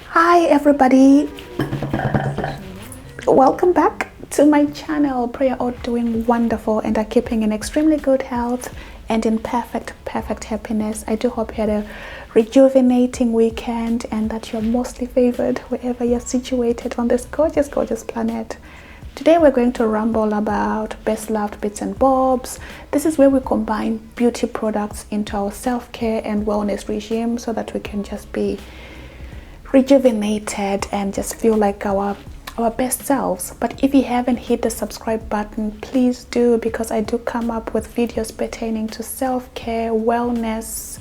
Hi everybody, welcome back to my channel. Pray you're all doing wonderful and are keeping in extremely good health and in perfect happiness. I do hope you had a rejuvenating weekend and that you're mostly favored wherever you're situated on this gorgeous planet. Today we're going to ramble about best loved bits and bobs. This is where we combine beauty products into our self-care and wellness regime so that we can just be rejuvenated and just feel like our best selves. But if you haven't hit the subscribe button, please do, because I do come up with videos pertaining to self-care, wellness,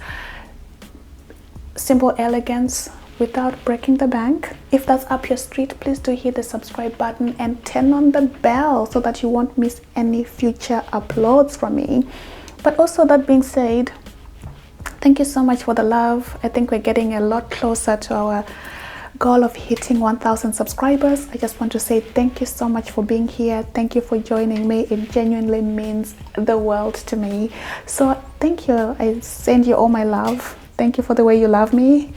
simple elegance without breaking the bank. If that's up your street, please do hit the subscribe button and turn on the bell so that you won't miss any future uploads from me. But also, that being said, thank you so much for the love. I think we're getting a lot closer to our goal of hitting 1,000 subscribers. I just want to say thank you so much for being here. Thank you for joining me. It genuinely means the world to me. So thank you. I send you all my love. Thank you for the way you love me.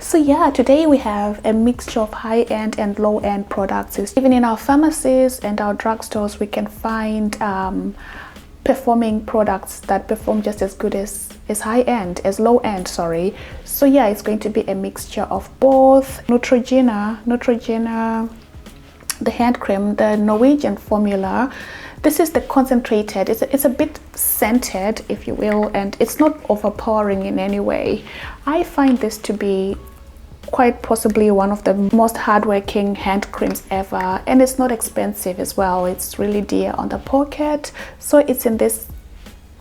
So yeah, today we have a mixture of high-end and low-end products. Even in our pharmacies and our drugstores, we can find performing products that perform just as good as low end, sorry. So yeah, it's going to be a mixture of both. Neutrogena, the hand cream, the Norwegian formula. This is the concentrated. It's a bit scented, if you will, and it's not overpowering in any way. I find this to be quite possibly one of the most hardworking hand creams ever, and it's not expensive as well. It's really dear on the pocket. So it's in this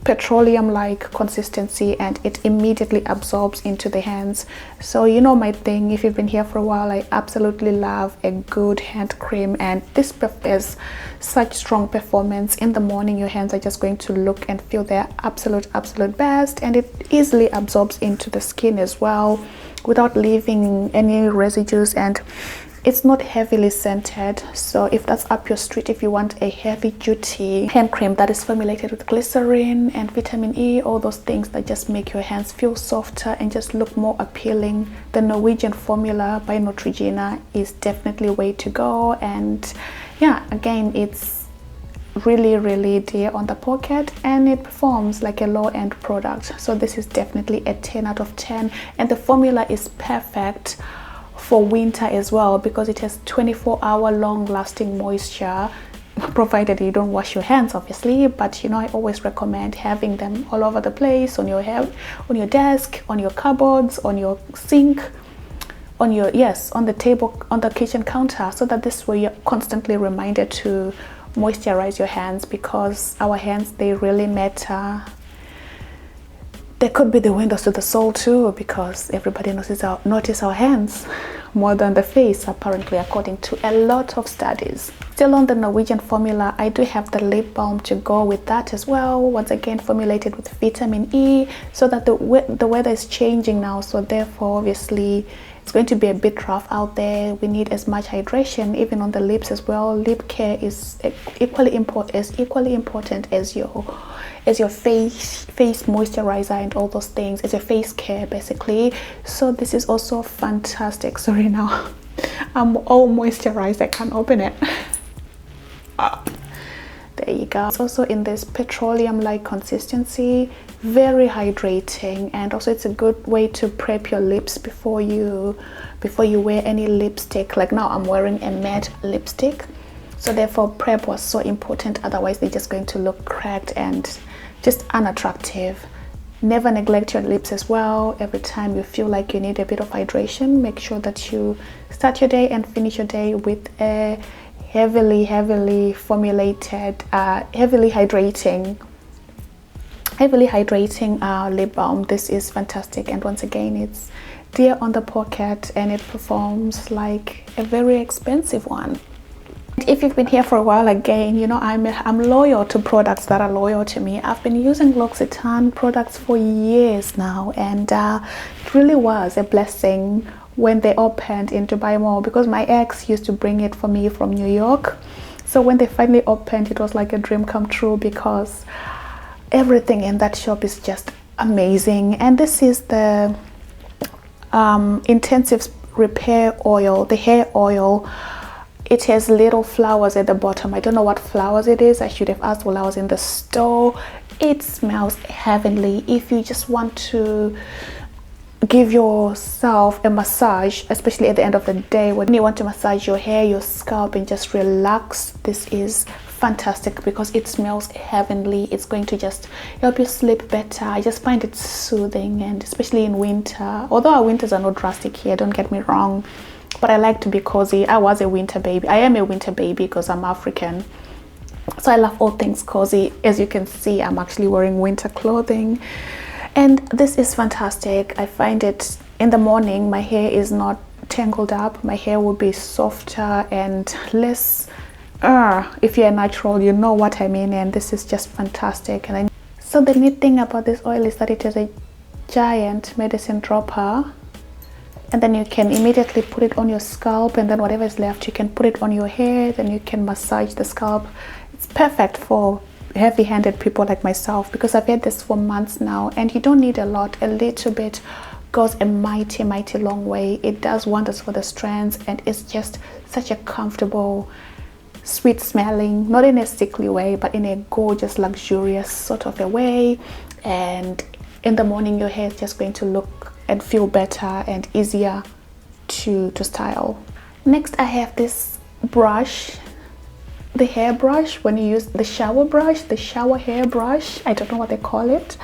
petroleum like consistency and it immediately absorbs into the hands. So you know my thing, if you've been here for a while, I absolutely love a good hand cream, and this is such strong performance. In the morning your hands are just going to look and feel their absolute best, and it easily absorbs into the skin as well without leaving any residues, and it's not heavily scented. So if that's up your street, if you want a heavy duty hand cream that is formulated with glycerin and vitamin E, all those things that just make your hands feel softer and just look more appealing, the Norwegian formula by Neutrogena is definitely a way to go. And yeah, again, it's really dear on the pocket and it performs like a low-end product. So this is definitely a 10 out of 10, and the formula is perfect for winter as well because it has 24-hour long lasting moisture, provided you don't wash your hands obviously. But you know, I always recommend having them all over the place, on your head, on your desk, on your cupboards, on your sink, on the table, on the kitchen counter, so that this way you're constantly reminded to moisturize your hands, because our hands, they really matter. They could be the windows to the soul too, because everybody notices our hands more than the face, apparently, according to a lot of studies. Still on the Norwegian formula, I do have the lip balm to go with that as well. Once again, formulated with vitamin E, so that the weather is changing now, so therefore obviously it's going to be a bit rough out there. We need as much hydration, even on the lips as well. Lip care is equally important as your face moisturizer and all those things, as your face care basically. So this is also fantastic. Sorry, now I'm all moisturized, I can't open it. There you go. It's also in this petroleum like consistency, very hydrating, and also it's a good way to prep your lips before you wear any lipstick. Like now I'm wearing a matte lipstick, so therefore prep was so important, otherwise they're just going to look cracked and just unattractive. Never neglect your lips as well. Every time you feel like you need a bit of hydration, make sure that you start your day and finish your day with a heavily formulated, heavily hydrating lip balm. This is fantastic, and once again, it's dear on the pocket and it performs like a very expensive one. If you've been here for a while, again, you know, I'm loyal to products that are loyal to me. I've been using L'Occitane products for years now, and it really was a blessing when they opened in Dubai Mall, because my ex used to bring it for me from New York. So when they finally opened, it was like a dream come true, because everything in that shop is just amazing. And this is the intensive repair oil, the hair oil. It has little flowers at the bottom. I don't know what flowers it is. I should have asked while I was in the store. It smells heavenly. If you just want to give yourself a massage, especially at the end of the day when you want to massage your hair, your scalp, and just relax, this is fantastic because it smells heavenly. It's going to just help you sleep better. I just find it soothing, and especially in winter, although our winters are not drastic here, don't get me wrong, but I like to be cozy. I was a winter baby. I am a winter baby because I'm African, so I love all things cozy. As you can see, I'm actually wearing winter clothing, and this is fantastic. I find it in the morning, my hair is not tangled up. My hair will be softer and less if you're natural, you know what I mean, and this is just fantastic. And so the neat thing about this oil is that it is a giant medicine dropper, and then you can immediately put it on your scalp, and then whatever is left you can put it on your hair, then you can massage the scalp. It's perfect for heavy-handed people like myself because I've had this for months now, and you don't need a lot. A little bit goes a mighty long way. It does wonders for the strands, and it's just such a comfortable, sweet smelling, not in a sickly way, but in a gorgeous, luxurious sort of a way. And in the morning your hair is just going to look and feel better and easier to style. Next, I have this brush, the hair brush. When you use the shower brush, the shower hair brush, I don't know what they call it,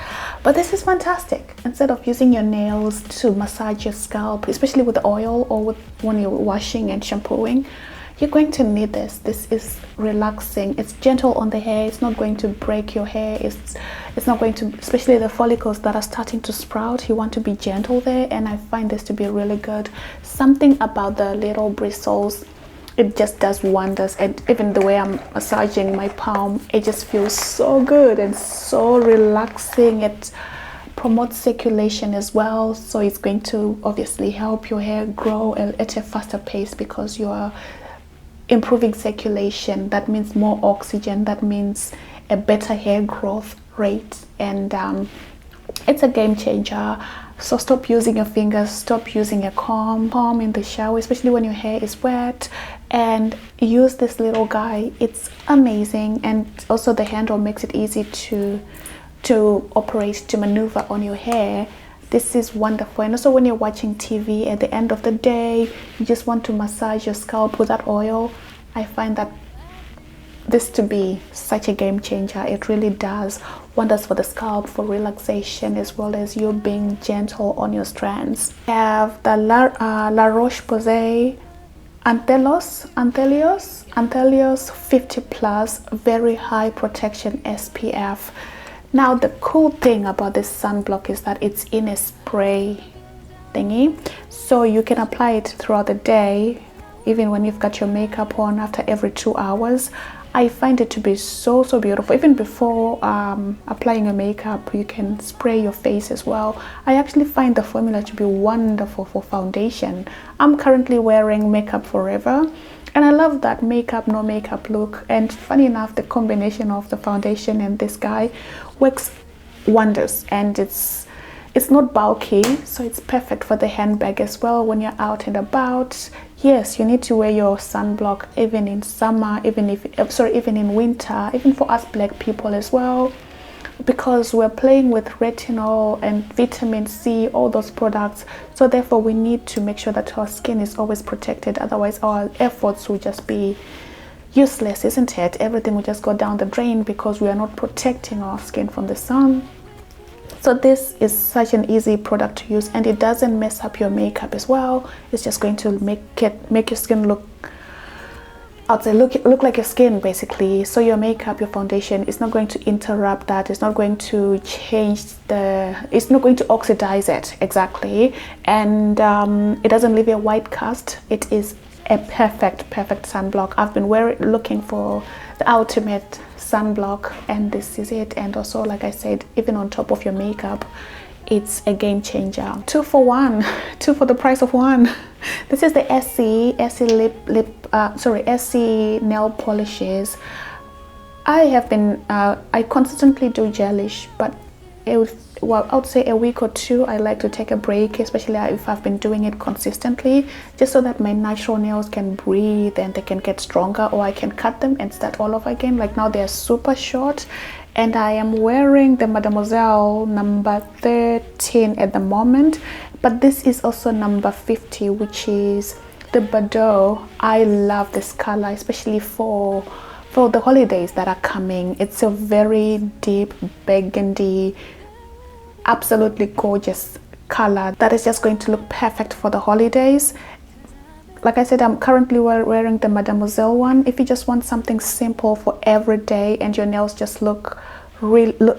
but this is fantastic. Instead of using your nails to massage your scalp, especially with oil or when you're washing and shampooing, you're going to need this. This is relaxing. It's gentle on the hair. It's not going to break your hair. It's not going to, especially the follicles that are starting to sprout, you want to be gentle there, and I find this to be really good. Something about the little bristles, it just does wonders. And even the way I'm massaging my palm, it just feels so good and so relaxing. It promotes circulation as well, so it's going to obviously help your hair grow at a faster pace because you are improving circulation. That means more oxygen, that means a better hair growth rate, and it's a game changer. So stop using your fingers, stop using a comb in the shower, especially when your hair is wet, and use this little guy. It's amazing, and also the handle makes it easy to operate, to maneuver on your hair. This is wonderful. And also when you're watching TV at the end of the day, you just want to massage your scalp with that oil, I find that this to be such a game changer. It really does wonders for the scalp, for relaxation, as well as you being gentle on your strands. I have the La Roche-Posay Anthelios 50 plus, very high protection SPF. Now the cool thing about this sunblock is that it's in a spray thingy, so you can apply it throughout the day, even when you've got your makeup on, after every 2 hours. I find it to be so beautiful. Even before applying your makeup, you can spray your face as well. I actually find the formula to be wonderful for foundation. I'm currently wearing Makeup Forever, and I love that makeup no makeup look. And funny enough, the combination of the foundation and this guy works wonders, and it's not bulky, so it's perfect for the handbag as well when you're out and about. Yes, you need to wear your sunblock even in summer, even in winter, even for us black people as well, because we're playing with retinol and vitamin C, all those products. So therefore we need to make sure that our skin is always protected, otherwise our efforts will just be useless, isn't it? Everything will just go down the drain because we are not protecting our skin from the sun. So this is such an easy product to use, and it doesn't mess up your makeup as well. It's just going to make your skin look, I'd say look like your skin basically. So your makeup, your foundation is not going to interrupt that. It's not going to it's not going to oxidize it exactly, and it doesn't leave a white cast. It is a perfect sunblock. I've been looking for the ultimate sunblock, and this is it. And also, like I said, even on top of your makeup, it's a game changer. 2 for 1, 2 for the price of 1. This is the Essie nail polishes. I consistently do gelish, but well, I would say a week or two, I like to take a break, especially if I've been doing it consistently, just so that my natural nails can breathe and they can get stronger, or I can cut them and start all over again. Like now they're super short, and I am wearing the Mademoiselle number 13 at the moment, but this is also number 50, which is the Bordeaux. I love this color, especially for the holidays that are coming. It's a very deep burgundy, absolutely gorgeous color that is just going to look perfect for the holidays. Like I said, I'm currently wearing the Mademoiselle one. If you just want something simple for every day and your nails just look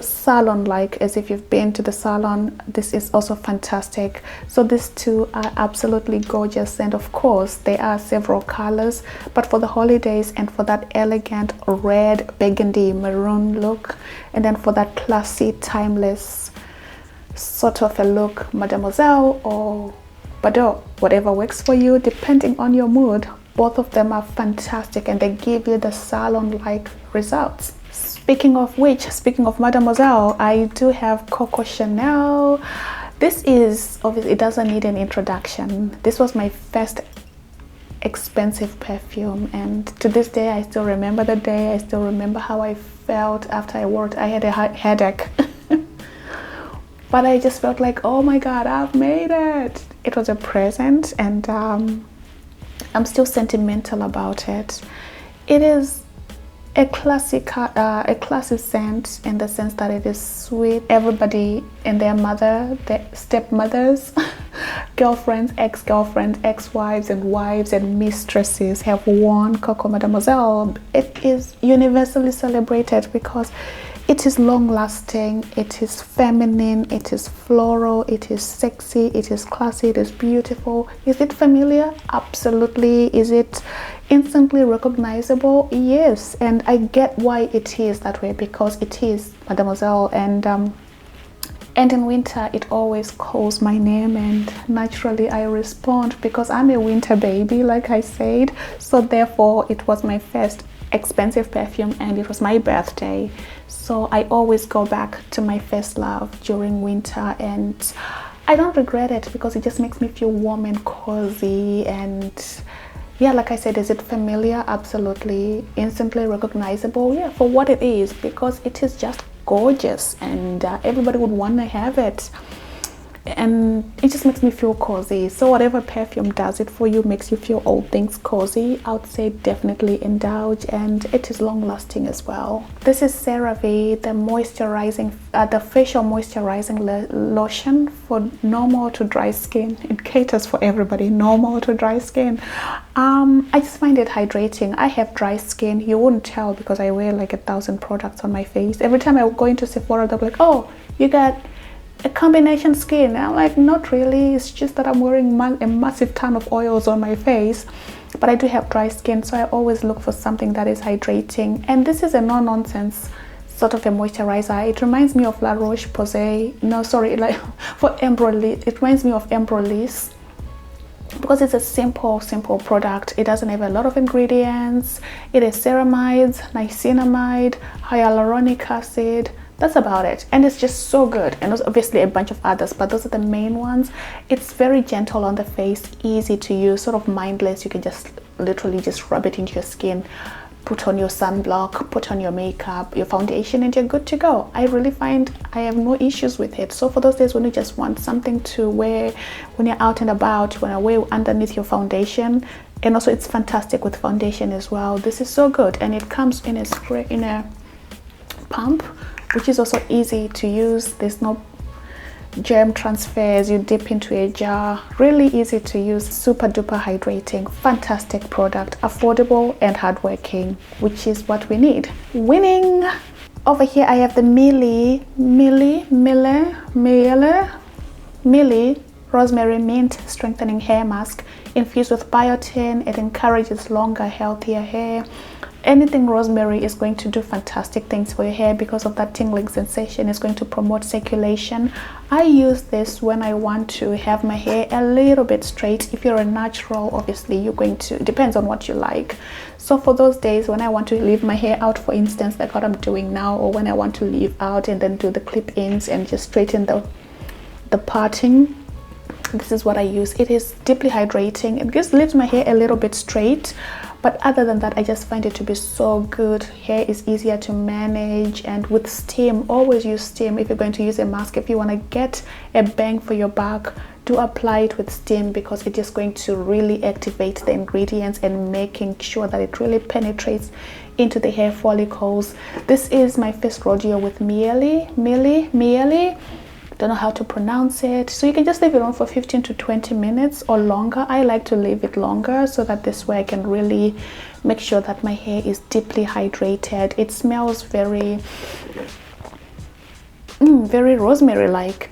salon-like, as if you've been to the salon, this is also fantastic. So these two are absolutely gorgeous, and of course there are several colors, but for the holidays and for that elegant red, burgundy, maroon look, and then for that classy, timeless sort of a look, Mademoiselle or Bordeaux, whatever works for you depending on your mood. Both of them are fantastic and they give you the salon-like results. Speaking of which, speaking of Mademoiselle, I do have Coco Chanel. This is obviously, it doesn't need an introduction. This was my first expensive perfume, and to this day I still remember the day. I still remember how I felt after I wore it. I had a headache but I just felt like, oh my god, I've made it. It was a present, and I'm still sentimental about it. It is a classic scent in the sense that it is sweet. Everybody and their mother, their stepmothers, girlfriends, ex-girlfriends, ex-wives, and wives and mistresses have worn Coco Mademoiselle. It is universally celebrated because it is long-lasting, it is feminine, it is floral, it is sexy, it is classy, it is beautiful. Is it familiar? Absolutely. Is it instantly recognizable? Yes, and I get why it is that way, because it is Mademoiselle, and in winter it always calls my name, and naturally I respond because I'm a winter baby, like I said. So therefore it was my first expensive perfume and it was my birthday, so I always go back to my first love during winter, and I don't regret it because it just makes me feel warm and cozy. And yeah, like I said, is it familiar? Absolutely. Instantly recognizable? Yeah, for what it is, because it is just gorgeous, and everybody would want to have it, and it just makes me feel cozy. So whatever perfume does it for you, makes you feel all things cozy, I would say definitely indulge, and it is long lasting as well. This is CeraVe, the moisturizing, the facial moisturizing lotion for normal to dry skin. It caters for everybody, normal to dry skin. I just find it hydrating. I have dry skin. You wouldn't tell because I wear like 1,000 products on my face. Every time I go into Sephora, they're like, oh, you got a combination skin. And I'm like, not really, it's just that I'm wearing a massive ton of oils on my face, but I do have dry skin, so I always look for something that is hydrating. And this is a no-nonsense sort of a moisturizer. It reminds me of La Roche-Posay, no sorry, like for Embryolisse, it reminds me of Embryolisse, because it's a simple product. It doesn't have a lot of ingredients. It is ceramides, niacinamide, hyaluronic acid. That's about it, and it's just so good. And there's obviously a bunch of others, but those are the main ones. It's very gentle on the face, easy to use, sort of mindless. You can just literally just rub it into your skin, put on your sunblock, put on your makeup, your foundation, and you're good to go. I really find I have no issues with it. So for those days when you just want something to wear when you're out and about, when I wear underneath your foundation, and also it's fantastic with foundation as well. This is so good, and it comes in a spray, in a pump, which is also easy to use. There's no germ transfers. You dip into a jar, really easy to use, super duper hydrating, fantastic product, affordable and hardworking, which is what we need. Winning. Over here I have the Millie Rosemary Mint Strengthening Hair Mask infused with biotin. It encourages longer, healthier hair. anything rosemary is going to do fantastic things for your hair because of that tingling sensation. It's going to promote circulation. I use this when I want to have my hair a little bit straight. If you're a natural, obviously you're going to, depends on what you like. So for those days when I want to leave my hair out, for instance, like what I'm doing now, or when I want to leave out and then do the clip-ins and just straighten the parting, this is what I use. It is deeply hydrating. It just leaves my hair a little bit straight, but other than that, I just find it to be so good. Hair is easier to manage, and with steam, always use steam. If you're going to use a mask, if you want to get a bang for your buck, do apply it with steam, because it is going to really activate the ingredients and making sure that it really penetrates into the hair follicles. This is my first rodeo with Miele. Don't know how to pronounce it. So you can just leave it on for 15 to 20 minutes or longer. I like to leave it longer so that this way I can really make sure that my hair is deeply hydrated. It smells very very rosemary like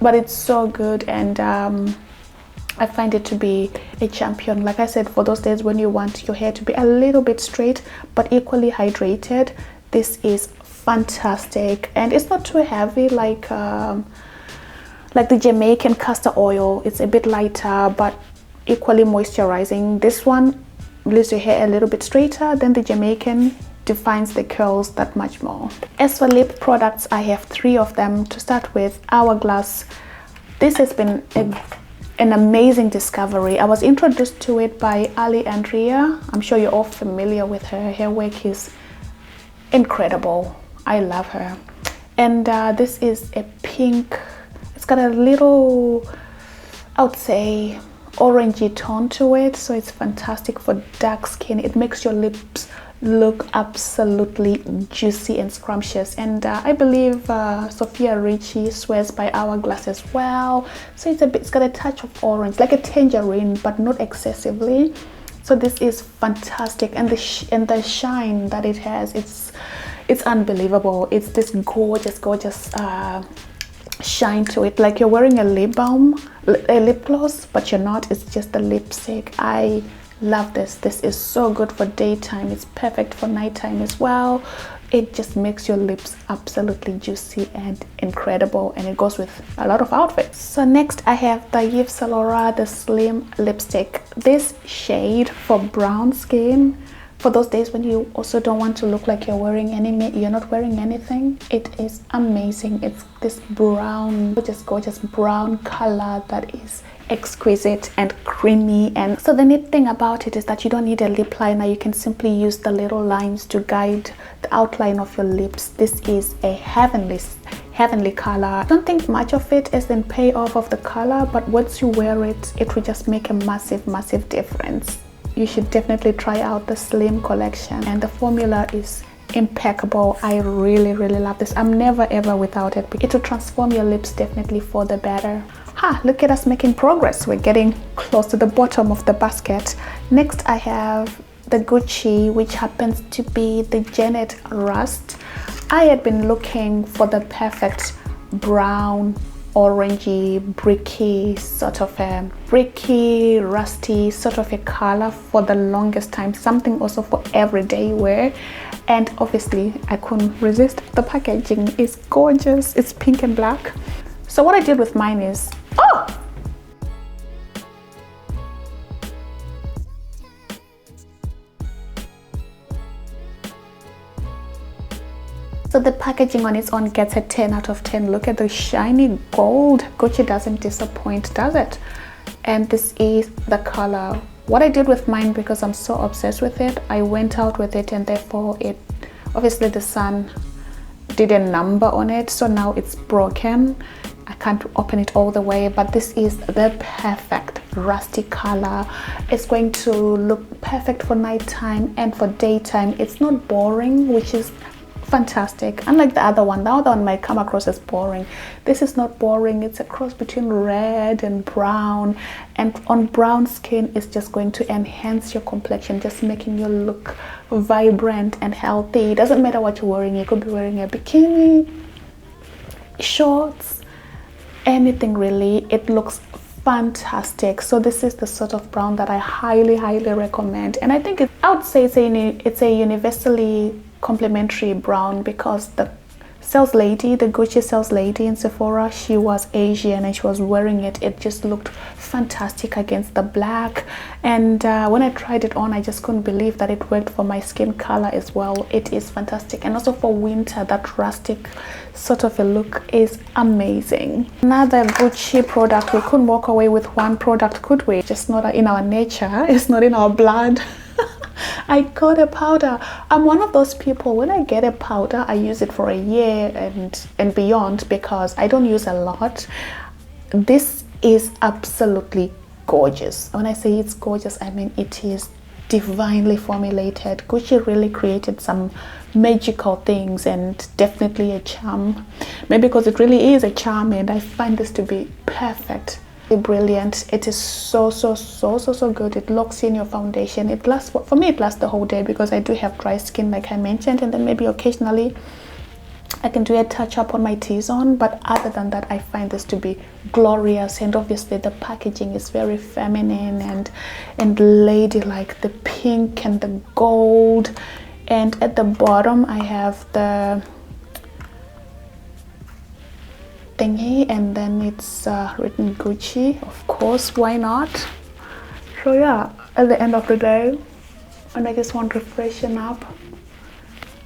but it's so good, and I find it to be a champion. Like I said, for those days when you want your hair to be a little bit straight but equally hydrated, this is fantastic. And it's not too heavy like the Jamaican castor oil. It's a bit lighter but equally moisturizing. This one leaves your hair a little bit straighter than the Jamaican, defines the curls that much more. As for lip products, I have 3 of them. To start with, Hourglass. This has been an amazing discovery. I was introduced to it by Ali Andrea. I'm sure you're all familiar with her. Her work is incredible. I love her. And this is a pink. It's got a little, I would say, orangey tone to it, so it's fantastic for dark skin. It makes your lips look absolutely juicy and scrumptious. And I believe Sophia Richie swears by Hourglass as well. So it's got a touch of orange, like a tangerine, but not excessively. So this is fantastic, and the shine that it has, it's unbelievable. It's this gorgeous shine to it, like you're wearing a lip balm, a lip gloss, but you're not. It's just the lipstick. I love this. This is so good for daytime. It's perfect for nighttime as well. It just makes your lips absolutely juicy and incredible, and it goes with a lot of outfits. So next I have the Yves Saint Laurent the Slim lipstick. This shade for brown skin, for those days when you also don't want to look like you're not wearing anything, it is amazing. It's this brown, gorgeous brown color that is exquisite and creamy. And so the neat thing about it is that you don't need a lip liner. You can simply use the little lines to guide the outline of your lips. This is a heavenly color. I don't think much of it is in payoff of the color, but once you wear it, it will just make a massive difference. You should definitely try out the Slim collection, and the formula is impeccable. I really love this. I'm never ever without it. It will transform your lips definitely for the better. Look at us making progress. We're getting close to the bottom of the basket. Next I have the Gucci, which happens to be the Janet Rust. I had been looking for the perfect brown, orangey, bricky, rusty sort of a color for the longest time. Something also for everyday wear. And obviously I couldn't resist. The packaging is gorgeous. It's pink and black. So what I did with mine is, so the packaging on its own gets a 10 out of 10. Look at the shiny gold. Gucci doesn't disappoint, does it? And this is the color. What I did with mine, because I'm so obsessed with it, I went out with it, and therefore obviously the sun did a number on it, so now it's broken. I can't open it all the way, but this is the perfect rusty color. It's going to look perfect for nighttime and for daytime. It's not boring, which is fantastic. Unlike the other one might come across as boring. This is not boring. It's a cross between red and brown, and on brown skin it's just going to enhance your complexion, just making you look vibrant and healthy. It doesn't matter what you're wearing. You could be wearing a bikini, shorts, anything really. It looks fantastic. So this is the sort of brown that I highly recommend, and I think I would say it's a universally complimentary brown, because the Gucci sales lady in Sephora, she was Asian and she was wearing it. It just looked fantastic against the black, and when I tried it on, I just couldn't believe that it worked for my skin color as well. It is fantastic, and also for winter, that rustic sort of a look is amazing. Another Gucci product. We couldn't walk away with one product, could we? Just not in our nature. It's not in our blood. I got a powder. I'm one of those people, when I get a powder, I use it for a year and beyond, because I don't use a lot. This is absolutely gorgeous. When I say it's gorgeous, I mean it is divinely formulated. Gucci really created some magical things, and definitely a charm. Maybe because it really is a charm, and I find this to be perfect. Brilliant. It is so good. It locks in your foundation. It lasts, for me it lasts the whole day, because I do have dry skin like I mentioned, and then maybe occasionally I can do a touch up on my T-zone, but other than that, I find this to be glorious. And obviously the packaging is very feminine and ladylike, the pink and the gold, and at the bottom I have the thingy, and then it's written Gucci, of course, why not? So yeah, at the end of the day, when I just want to freshen up,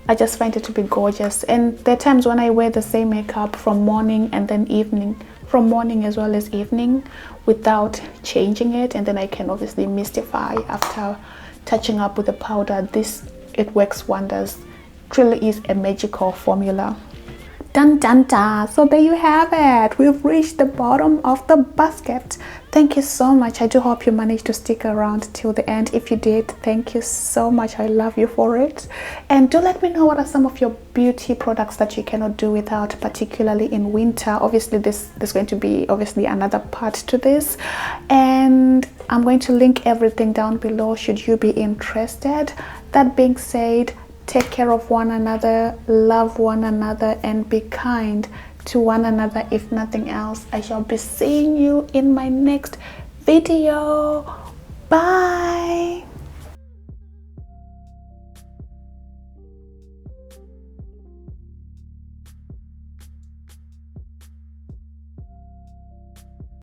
I just find it to be gorgeous. And there are times when I wear the same makeup from morning and then evening, from morning as well as evening, without changing it, and then I can obviously mystify after touching up with the powder. It works wonders. Truly is a magical formula. Dun dun dun. So there you have it. We've reached the bottom of the basket. Thank you so much. I do hope you managed to stick around till the end. If you did, thank you so much. I love you for it. And do let me know what are some of your beauty products that you cannot do without, particularly in winter. Obviously there's going to be obviously another part to this, and I'm going to link everything down below should you be interested. That being said, take care of one another, love one another, and be kind to one another. If nothing else, I shall be seeing you in my next video. Bye.